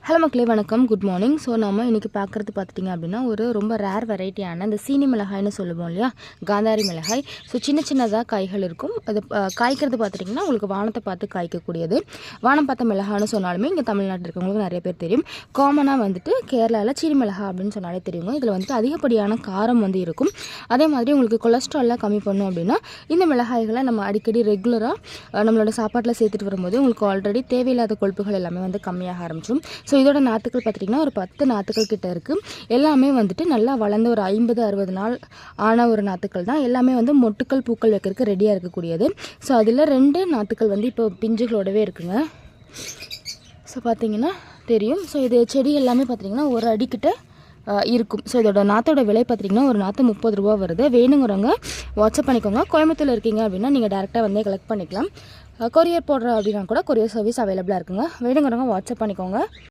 Hello மக்களே வணக்கம், good morning. So நம்ம இன்றைக்கி பார்க்குறது பார்த்துட்டிங்க அப்படின்னா ஒரு ரொம்ப ரேர் வெரைட்டியான இந்த சீனி மிளகாய்னு சொல்லுவோம் இல்லையா, காந்தாரி மிளகாய். ஸோ சின்ன சின்னதாக காய்கள் இருக்கும். அது காய்க்கிறது பார்த்துட்டிங்கன்னா உங்களுக்கு வானத்தை பார்த்து காய்க்கக்கூடியது. வானம் பார்த்த மிளகான்னு சொன்னாலுமே இங்கே தமிழ்நாட்டில் இருக்கவங்களுக்கு நிறைய பேர் தெரியும். காமனாக வந்துட்டு கேரளாவில் சீனி மிளகாய் அப்படின்னு சொன்னாலே தெரியுங்க. இதில் வந்துட்டு அதிகப்படியான காரம் வந்து இருக்கும். அதே மாதிரி உங்களுக்கு கொலஸ்ட்ரால்லாம் கம்மி பண்ணும் அப்படின்னா இந்த மிளகாய்களை நம்ம அடிக்கடி ரெகுலராக நம்மளோட சாப்பாட்டில் சேர்த்துட்டு வரும்போது உங்களுக்கு ஆல்ரெடி தேவையில்லாத கொழுப்புகள் எல்லாமே வந்து கம்மியாக ஆரம்பிச்சிடும். ஸோ இதோட நாற்றுக்கள் பார்த்திங்கன்னா ஒரு 10 நாற்றுக்கள் கிட்ட இருக்குது. எல்லாமே வந்துட்டு நல்லா வளர்ந்த ஒரு 50-60 நாள் ஆன ஒரு நாற்றுக்கள் தான். எல்லாமே வந்து மொட்டுக்கள் பூக்கள் வைக்கிறதுக்கு ரெடியாக இருக்கக்கூடியது. ஸோ அதில் 2 நாற்றுக்கள் வந்து இப்போ பிஞ்சுகளோடவே இருக்குங்க. ஸோ பார்த்திங்கன்னா தெரியும். ஸோ இது செடி எல்லாமே பார்த்திங்கன்னா ஒரு அடிக்கிட்ட இருக்கும். ஸோ இதோட நாற்றோட விலை பார்த்திங்கன்னா ஒரு நாற்று 30 ரூபா வருது. வேணுங்கிறவங்க வாட்ஸ்அப் பண்ணிக்கோங்க. கோயம்புத்தூரில் இருக்கீங்க அப்படின்னா நீங்கள் டேரெக்டாக வந்து கலெக்ட் பண்ணிக்கலாம். கொரியர் போடுற அப்படின்னா கூட கொரியர் சர்வீஸ் அவைலபிளாக இருக்குங்க. வேணுங்கிறவங்க வாட்ஸ்அப் பண்ணிக்கோங்க.